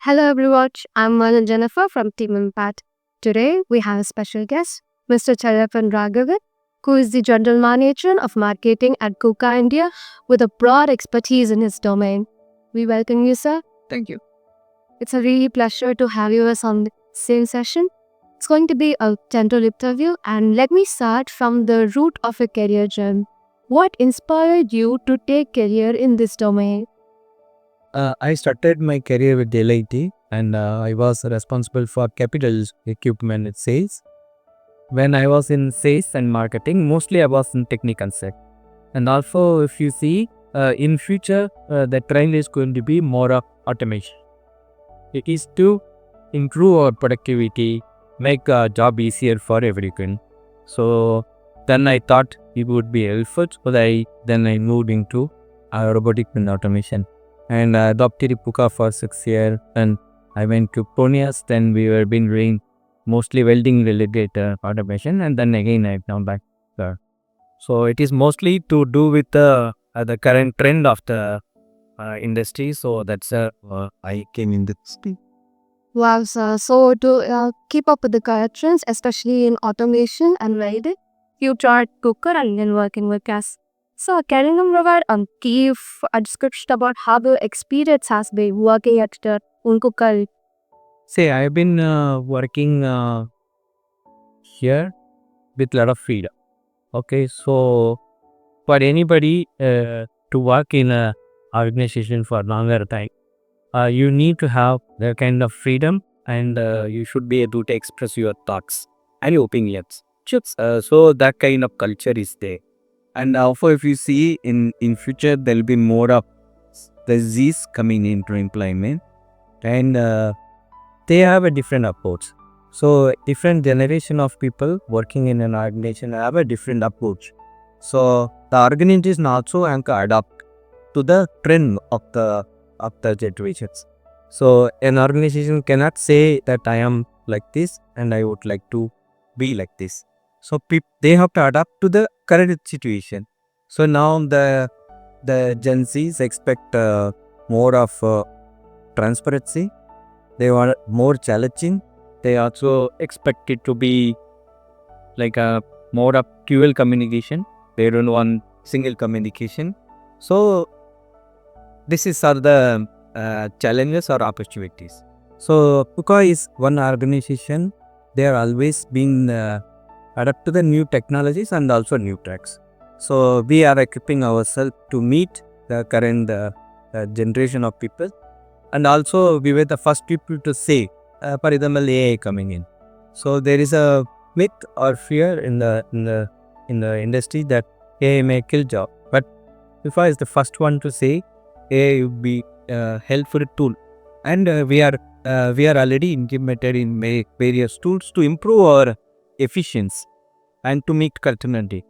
Hello everyone, I'm Jennifer from Team Impact. Today we have a special guest, Mr. Chellapan Raghavan, who is the General Manager of Marketing at KUKA India with a broad expertise in his domain. We welcome you, sir. Thank you. It's a really pleasure to have you us on the same session. It's going to be a gentle interview, and let me start from the root of your career journey. What inspired you to take career in this domain? I started my career with LIT and I was responsible for capital equipment sales. When I was in sales and marketing, mostly I was in technical side. And also, if you see, in future, the trend is going to be more of automation. It is to improve our productivity, make a job easier for everyone. So then I thought it would be helpful. So then I moved into robotics and automation. And I adopted KUKA for 6 years. And I went to Pune. Then we were been doing mostly welding related automation. And then again I come back there. So it is mostly to do with the current trend of the industry. So that's I came in this. Wow, sir. So to keep up with the current trends, especially in automation and welding, you tried cooker and then working with gas. So can you provide give a description about how the experience has been working at the cooker? Say, I've been working here with a lot of freedom. Okay, so for anybody to work in a organization for longer time, you need to have that kind of freedom, and you should be able to express your thoughts and your opinions. So that kind of culture is there. And also, if you see in future, there will be more of the Z's coming into employment, and they have a different approach. So different generation of people working in an organization have a different approach. So the organization also have to adapt to the trend of the generations. So an organization cannot say that I am like this and I would like to be like this. So they have to adapt to the current situation. So now the Gen Zs expect more of transparency. They want more challenging. They also expect it to be like a more of dual communication. They don't want single communication. So this is are the challenges or opportunities. So KUKA is one organization. They are always been adapt to the new technologies and also new tracks. So we are equipping ourselves to meet the current generation of people. And also we were the first people to say, for example, AI coming in. So there is a myth or fear in the industry that AI may kill job. But KUKA is the first one to say AI would be a helpful tool, and we are already implemented in various tools to improve our efficiency and to meet continuity.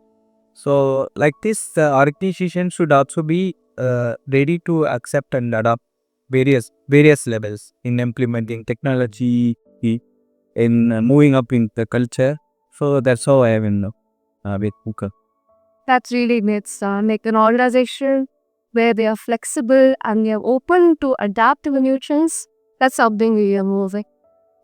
So like this, the organization should also be ready to accept and adopt various levels in implementing technology, in moving up in the culture. So that's how I have in with KUKA. That's really neat, like an organization where they are flexible and they are open to adapt to the new trends. That's something we are moving.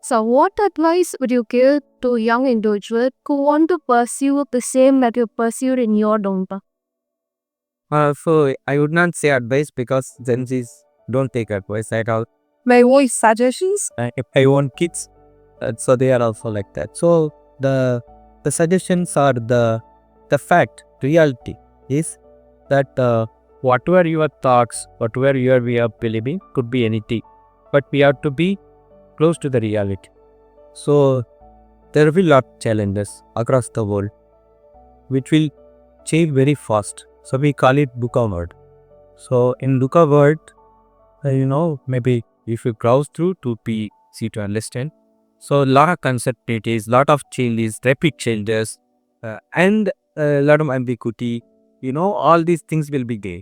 So what advice would you give to young individuals who want to pursue the same that you pursued in your domain? So I would not say advice because Gen Zs don't take advice at all. My voice suggestions? If I want kids, so they are also like that. So the suggestions are the fact, reality is that whatever your thoughts, whatever your way of believing could be anything, but we have to be close to the reality. So there will be lot of challenges across the world, which will change very fast. So we call it VUCA world. So in VUCA world, maybe if you browse through to be see to understand. So lot of uncertainties, lot of changes, rapid changes, and a lot of ambiguity. All these things will be there.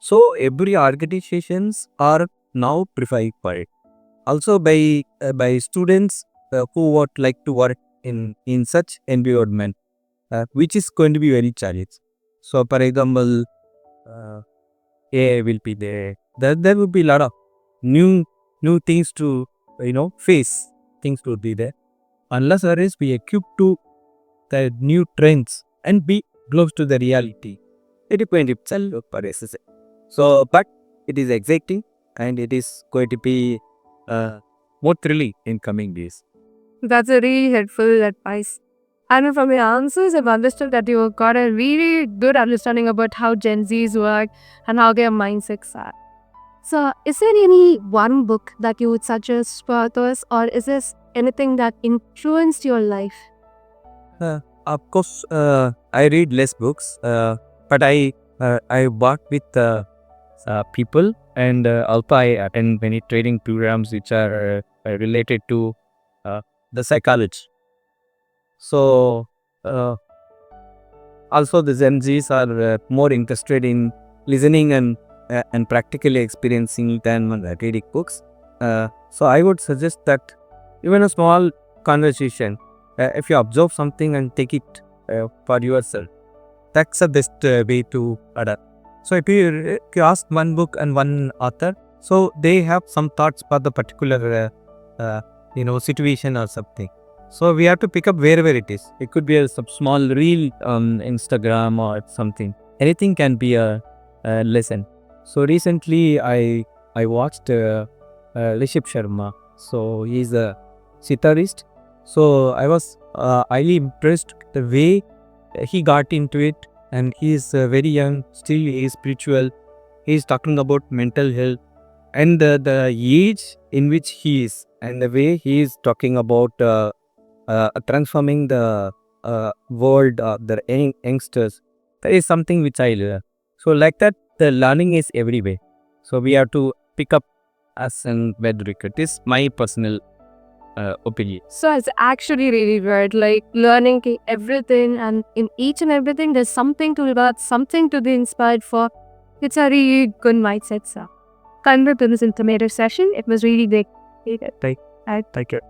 So every organizations are now prepared for it. Also by students who would like to work in such environment, which is going to be very challenging. So for example, AI will be there. There will be a lot of new new things to face, things to be there. Unless or else we equipped to the new trends and be close to the reality, it depends itself for SSA. So, but it is exciting and it is going to be more thrilling in coming days. That's a really helpful advice. And from your answers, I've understood that you got a really good understanding about how Gen Zs work and how their mindsets are. So, is there any one book that you would suggest for others, or is this anything that influenced your life? Of course, I read less books, but I work with people, and also I attend many training programs which are related to the psychology. So also the Gen Zs are more interested in listening and practically experiencing than reading books. So I would suggest that even a small conversation, if you observe something and take it for yourself, that's the best way to adapt. So if you ask one book and one author, so they have some thoughts for the particular situation or something. So we have to pick up wherever it is. It could be a small reel on Instagram or something. Anything can be a lesson. So recently I watched Rishabh Sharma. So he's a sitarist. So I was highly impressed the way he got into it, and he is very young. Still, he is spiritual. He is talking about mental health and the age in which he is, and the way he is talking about transforming the world of the youngsters. That is something which I learn. So like that, the learning is everywhere. So we have to pick up as and where to record. This is my personal opinion. So, it's actually really good, like learning everything, and in each and everything, there's something to learn, something to be inspired for. It's a really good mindset, sir. Convert to this informative session. It was really great. Thank you.